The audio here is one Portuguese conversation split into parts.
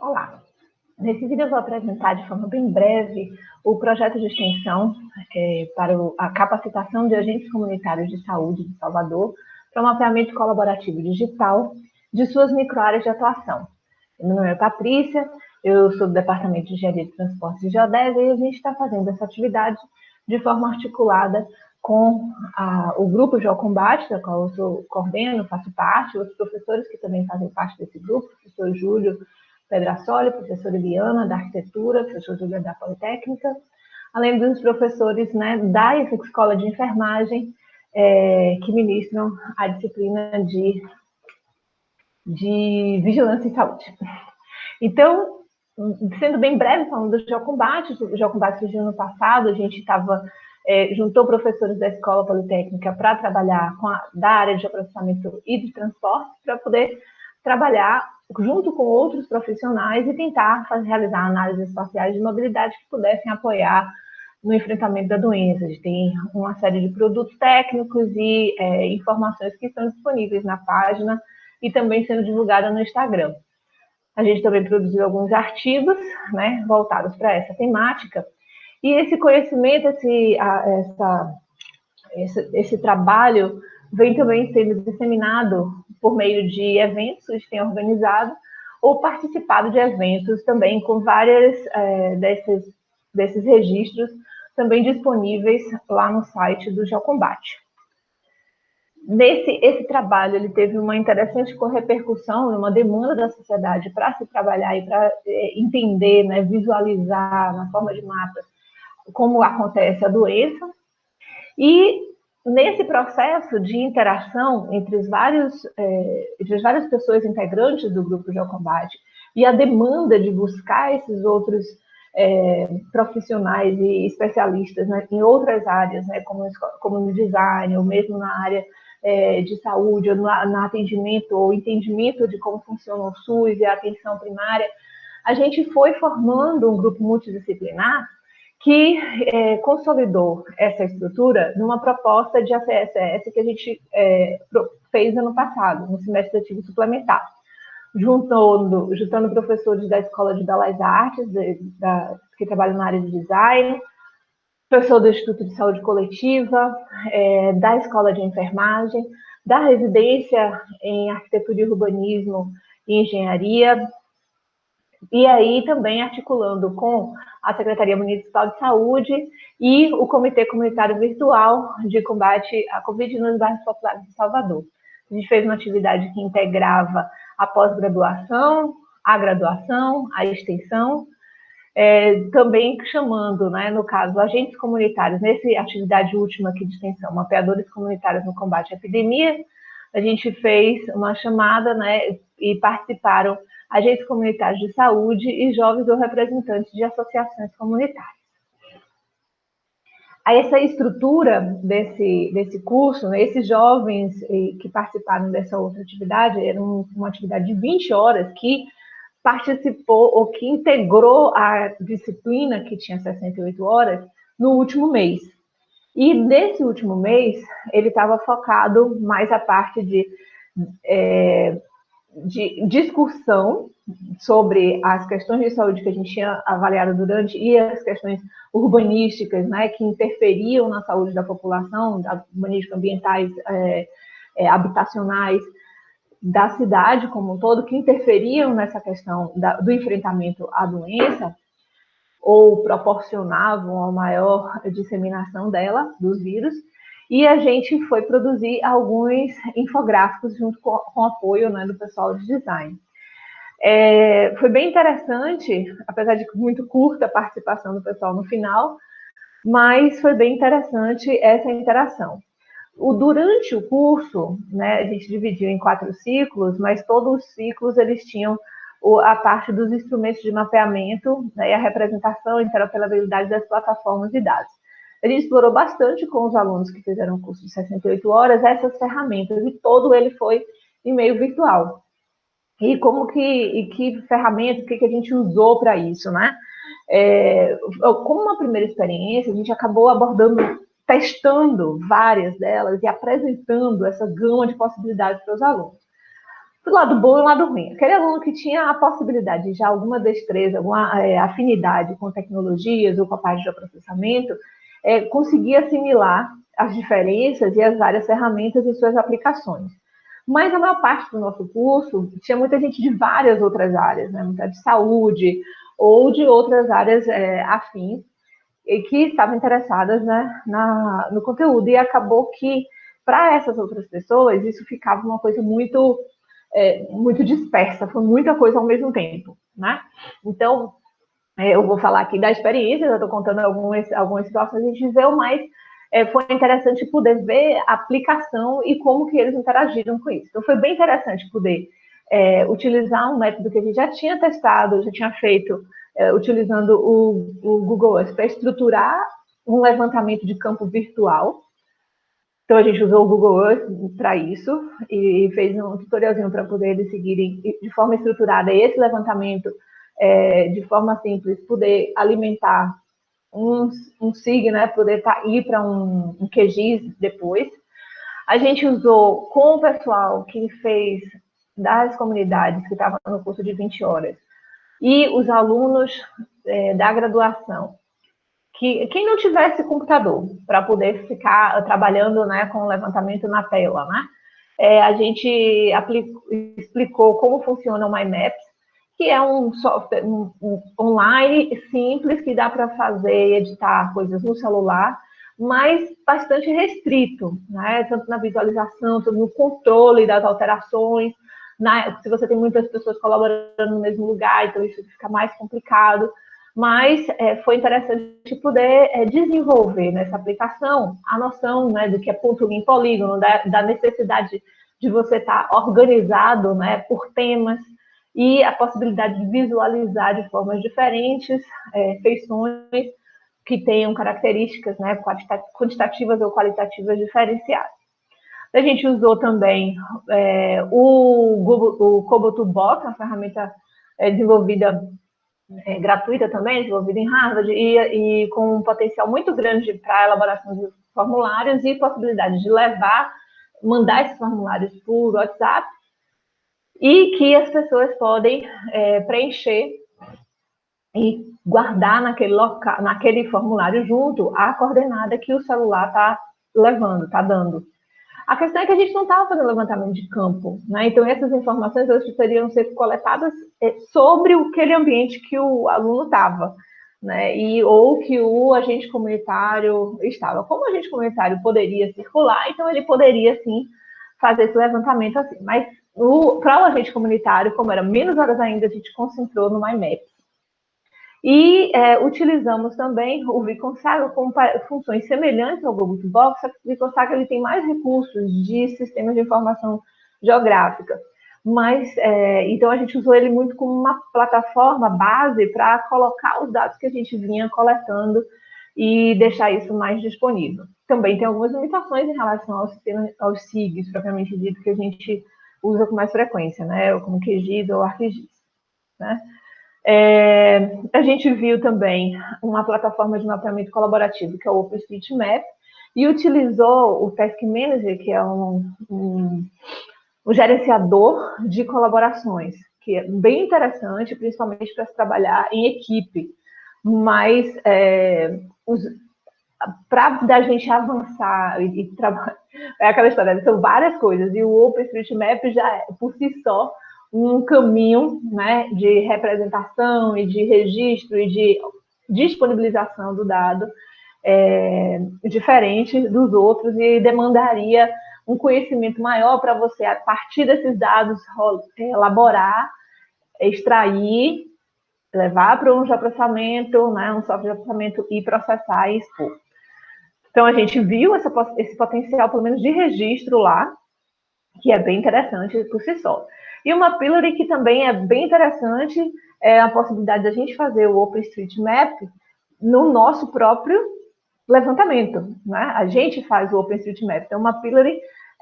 Olá! Nesse vídeo eu vou apresentar de forma bem breve o projeto de extensão para a capacitação de agentes comunitários de saúde de Salvador para o mapeamento colaborativo digital de suas microáreas de atuação. Meu nome é Patrícia, eu sou do Departamento de Engenharia de Transportes e Geodésia e a gente está fazendo essa atividade de forma articulada com o Grupo Geocombate, da qual eu coordeno, faço parte, outros professores que também fazem parte desse grupo, o professor Júlio Pedrassoli, professora Eliana, da Arquitetura, professor Júlio da Politécnica, além dos professores, né, da Escola de Enfermagem, que ministram a disciplina de Vigilância em Saúde. Então, sendo bem breve, falando do Geocombate, o Geocombate surgiu no passado, a gente juntou professores da Escola Politécnica para trabalhar da área de geoprocessamento e de transporte, para poder trabalhar junto com outros profissionais e tentar realizar análises espaciais de mobilidade que pudessem apoiar no enfrentamento da doença. A gente tem uma série de produtos técnicos e informações que estão disponíveis na página e também sendo divulgada no Instagram. A gente também produziu alguns artigos, né, voltados para essa temática. E esse conhecimento, esse trabalho vem também sendo disseminado por meio de eventos que a gente tem organizado ou participado de eventos também com várias desses registros também disponíveis lá no site do Geocombate. Esse trabalho ele teve uma interessante repercussão, uma demanda da sociedade para se trabalhar e para entender, né, visualizar na forma de mapas como acontece a doença. E nesse processo de interação entre as várias pessoas integrantes do grupo Geocombate e a demanda de buscar esses outros profissionais e especialistas, né, em outras áreas, né, como no design, ou mesmo na área de saúde, ou no atendimento ou entendimento de como funciona o SUS e a atenção primária, a gente foi formando um grupo multidisciplinar que consolidou essa estrutura numa proposta de ACSS que a gente fez ano passado, no semestre letivo suplementar, juntando professores da Escola de Belas Artes, que trabalham na área de design, professor do Instituto de Saúde Coletiva, da Escola de Enfermagem, da residência em Arquitetura e Urbanismo e Engenharia, e aí também articulando com a Secretaria Municipal de Saúde e o Comitê Comunitário Virtual de Combate à Covid nos bairros populares de Salvador. A gente fez uma atividade que integrava a pós-graduação, a graduação, a extensão, também chamando, né, no caso, agentes comunitários, nessa atividade última aqui de extensão, mapeadores comunitários no combate à epidemia, a gente fez uma chamada, né, e participaram agentes comunitários de saúde e jovens ou representantes de associações comunitárias. Essa estrutura desse curso, né, esses jovens que participaram dessa outra atividade, era uma atividade de 20 horas que participou ou que integrou a disciplina que tinha 68 horas no último mês. E nesse último mês, ele estava focado mais a parte de discussão sobre as questões de saúde que a gente tinha avaliado durante e as questões urbanísticas, né, que interferiam na saúde da população, urbanísticas, ambientais, habitacionais, da cidade como um todo, que interferiam nessa questão do enfrentamento à doença ou proporcionavam a maior disseminação dela, dos vírus, e a gente foi produzir alguns infográficos junto com apoio, né, do pessoal de design. Foi bem interessante, apesar de muito curta a participação do pessoal no final, mas foi bem interessante essa interação. Durante o curso, né, a gente dividiu em 4 ciclos, mas todos os ciclos eles tinham a parte dos instrumentos de mapeamento, né, e a representação e interoperabilidade das plataformas de dados. A gente explorou bastante com os alunos que fizeram o curso de 68 horas essas ferramentas, e todo ele foi em meio virtual. E que ferramenta, o que a gente usou para isso, né? Como uma primeira experiência, a gente acabou testando várias delas e apresentando essa gama de possibilidades para os alunos. do lado bom e do lado ruim. Aquele aluno que tinha a possibilidade de já alguma destreza, alguma afinidade com tecnologias ou com a parte de processamento, conseguia assimilar as diferenças e as várias ferramentas e suas aplicações. Mas a maior parte do nosso curso tinha muita gente de várias outras áreas, né? Muita de saúde ou de outras áreas afins, e que estavam interessadas, né, no conteúdo. E acabou que, para essas outras pessoas, isso ficava uma coisa muito, muito dispersa, foi muita coisa ao mesmo tempo, né? Então, eu vou falar aqui da experiência, eu estou contando algumas situações que a gente viveu, mas foi interessante poder ver a aplicação e como que eles interagiram com isso. Então, foi bem interessante poder utilizar um método que a gente já tinha testado, já tinha feito, utilizando o Google Earth para estruturar um levantamento de campo virtual. Então, a gente usou o Google Earth para isso e fez um tutorialzinho para poder eles seguirem de forma estruturada esse levantamento, de forma simples, poder alimentar um SIG, né, poder ir para um QGIS depois. A gente usou com o pessoal que fez das comunidades, que estavam no curso de 20 horas, e os alunos da graduação, que quem não tivesse computador para poder ficar trabalhando, né, com o levantamento na tela, né? A gente explicou como funciona o MyMaps, que é um software online simples que dá para fazer e editar coisas no celular, mas bastante restrito, né? Tanto na visualização, tanto no controle das alterações, se você tem muitas pessoas colaborando no mesmo lugar, então isso fica mais complicado. Mas foi interessante poder desenvolver nessa aplicação a noção, né, do que é ponto em polígono, da necessidade de você estar organizado, né, por temas, e a possibilidade de visualizar de formas diferentes feições que tenham características, né, quantitativas ou qualitativas diferenciadas. A gente usou também o Cobalt Box, uma ferramenta desenvolvida gratuita também, desenvolvida em Harvard, e com um potencial muito grande para a elaboração de formulários e possibilidade de mandar esses formulários por WhatsApp, e que as pessoas podem preencher e guardar naquele formulário junto à coordenada que o celular está levando, está dando. A questão é que a gente não estava fazendo levantamento de campo, né? Então essas informações elas precisariam ser coletadas sobre aquele ambiente que o aluno estava, né? Ou que o agente comunitário estava. Como o agente comunitário poderia circular, então ele poderia sim fazer esse levantamento assim. Mas para o agente comunitário, como era menos horas ainda, a gente concentrou no MyMaps. E utilizamos também o Viconsaga com funções semelhantes ao Google Box, só que o Viconsaga ele tem mais recursos de sistemas de informação geográfica. Mas, então, a gente usou ele muito como uma plataforma base para colocar os dados que a gente vinha coletando e deixar isso mais disponível. Também tem algumas limitações em relação aos SIGs, propriamente dito, que a gente usa com mais frequência, né? Como QGIS ou ArcGIS, né? A gente viu também uma plataforma de mapeamento colaborativo, que é o OpenStreetMap, e utilizou o Task Manager, que é um gerenciador de colaborações, que é bem interessante, principalmente para se trabalhar em equipe. Mas para a gente avançar e trabalhar, é aquela história, são várias coisas, e o OpenStreetMap já por si só um caminho, né, de representação e de registro e de disponibilização do dado diferente dos outros, e demandaria um conhecimento maior para você, a partir desses dados, elaborar, extrair, levar para um geoprocessamento, né, um software de processamento, e processar e expor. Então, a gente viu esse potencial, pelo menos, de registro lá, que é bem interessante por si só. E uma pillar que também é bem interessante é a possibilidade da gente fazer o OpenStreetMap no nosso próprio levantamento, né? A gente faz o OpenStreetMap. Então, uma pillar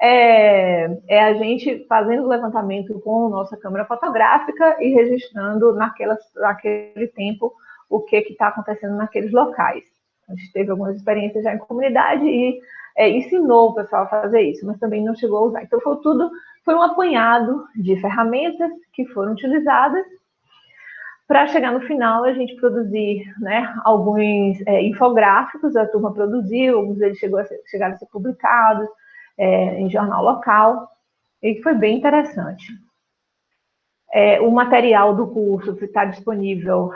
é a gente fazendo o levantamento com a nossa câmera fotográfica e registrando naquele tempo o que está acontecendo naqueles locais. A gente teve algumas experiências já em comunidade e ensinou o pessoal a fazer isso, mas também não chegou a usar. Então, foi tudo foi um apanhado de ferramentas que foram utilizadas para chegar no final a gente produzir, né, alguns infográficos, a turma produziu, alguns deles chegaram a ser publicados em jornal local, e foi bem interessante. O material do curso está disponível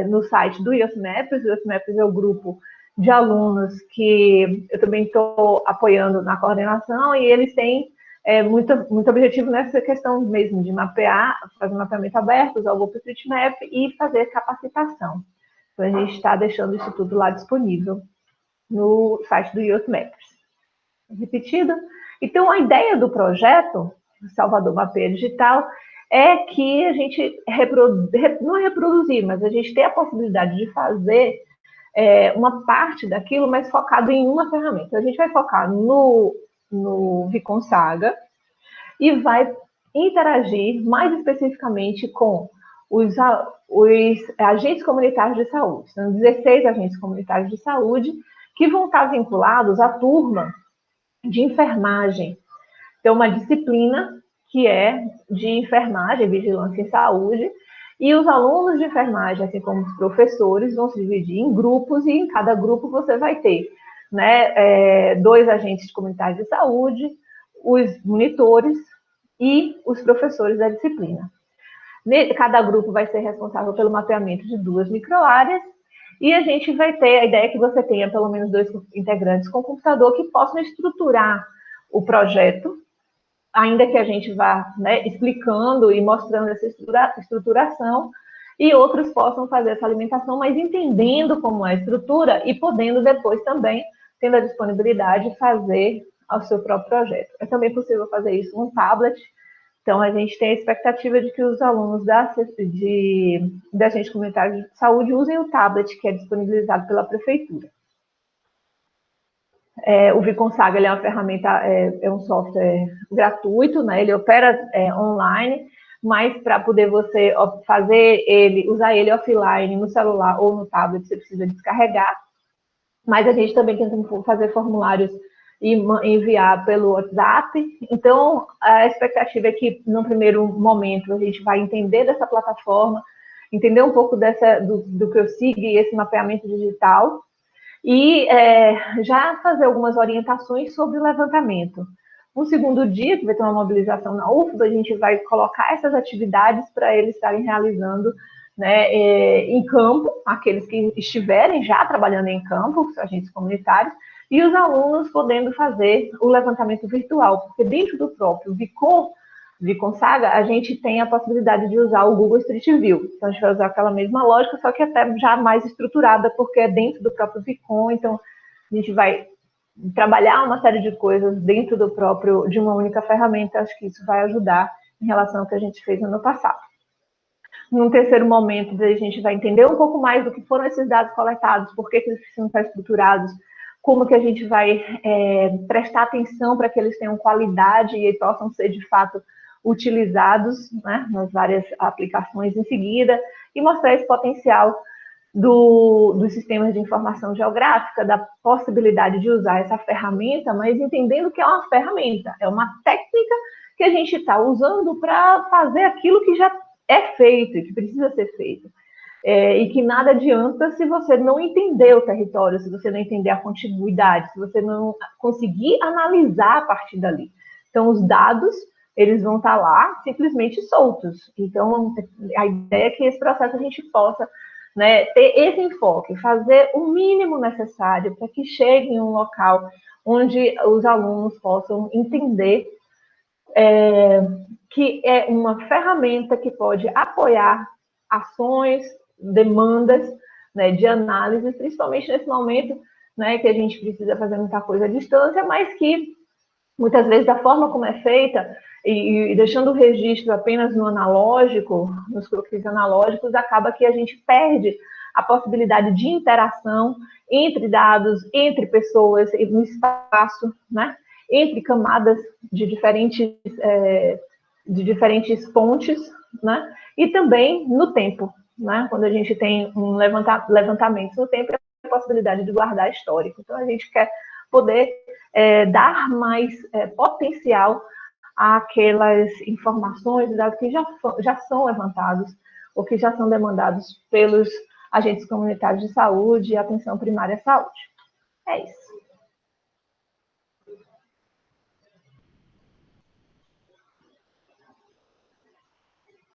no site do IOSMAPS. O IOSMAPS é o grupo de alunos que eu também estou apoiando na coordenação, e eles têm muito objetivo nessa questão mesmo de mapear, fazer um mapeamento aberto, usar o OpenStreetMap e fazer capacitação. Então, a gente está deixando isso tudo lá disponível no site do IOSMAPS. Repetido? Então, a ideia do projeto Salvador Mapeia Digital é que a gente não reproduzir, mas a gente ter a possibilidade de fazer uma parte daquilo, mas focado em uma ferramenta. Então, a gente vai focar no Viconsaga e vai interagir mais especificamente com os agentes comunitários de saúde. São 16 agentes comunitários de saúde que vão estar vinculados à turma de enfermagem. Tem uma disciplina que é de enfermagem, vigilância em saúde, e os alunos de enfermagem, assim como os professores, vão se dividir em grupos, e em cada grupo você vai ter, né, 2 agentes comunitários de saúde, os monitores e os professores da disciplina. Cada grupo vai ser responsável pelo mapeamento de 2 microáreas, e a gente vai ter a ideia que você tenha pelo menos 2 integrantes com computador que possam estruturar o projeto, ainda que a gente vá, né, explicando e mostrando essa estruturação, e outros possam fazer essa alimentação, mas entendendo como é a estrutura e podendo depois também, tendo a disponibilidade, fazer ao seu próprio projeto. É também possível fazer isso no tablet. Então, a gente tem a expectativa de que os alunos da agente comunitário de saúde usem o tablet que é disponibilizado pela prefeitura. O Viconsaga é uma ferramenta, é um software gratuito, né? Ele opera online, mas para poder você usar ele offline no celular ou no tablet, você precisa descarregar. Mas a gente também tenta fazer formulários e enviar pelo WhatsApp. Então, a expectativa é que, no primeiro momento, a gente vai entender dessa plataforma, entender um pouco do que eu sigo e esse mapeamento digital, e já fazer algumas orientações sobre o levantamento. No segundo dia, que vai ter uma mobilização na UFBA, a gente vai colocar essas atividades para eles estarem realizando, né, em campo, aqueles que estiverem já trabalhando em campo, os agentes comunitários, e os alunos podendo fazer o levantamento virtual, porque dentro do próprio Viconsaga, a gente tem a possibilidade de usar o Google Street View. Então, a gente vai usar aquela mesma lógica, só que até já mais estruturada, porque é dentro do próprio Vicon. Então, a gente vai trabalhar uma série de coisas dentro de uma única ferramenta. Acho que isso vai ajudar em relação ao que a gente fez no ano passado. Num terceiro momento, a gente vai entender um pouco mais do que foram esses dados coletados, por que eles precisam estar estruturados, como que a gente vai prestar atenção para que eles tenham qualidade e possam ser, de fato, utilizados, né, nas várias aplicações em seguida, e mostrar esse potencial dos sistemas de informação geográfica, da possibilidade de usar essa ferramenta, mas entendendo que é uma ferramenta, é uma técnica que a gente está usando para fazer aquilo que já é feito e que precisa ser feito. E que nada adianta se você não entender o território, se você não entender a contiguidade, se você não conseguir analisar a partir dali. Então, os dados, eles vão estar lá simplesmente soltos. Então, a ideia é que esse processo a gente possa, né, ter esse enfoque, fazer o mínimo necessário para que chegue em um local onde os alunos possam entender que é uma ferramenta que pode apoiar ações, demandas, né, de análise, principalmente nesse momento, né, que a gente precisa fazer muita coisa à distância, mas que muitas vezes da forma como é feita e deixando o registro apenas no analógico, nos croquis analógicos, acaba que a gente perde a possibilidade de interação entre dados, entre pessoas, no espaço, né, entre camadas de diferentes pontes, né, e também no tempo, né, quando a gente tem um levantamento no tempo, a possibilidade de guardar histórico. Então, a gente quer poder dar mais potencial àquelas informações e dados que já são levantados ou que já são demandados pelos agentes comunitários de saúde e atenção primária à saúde. É isso.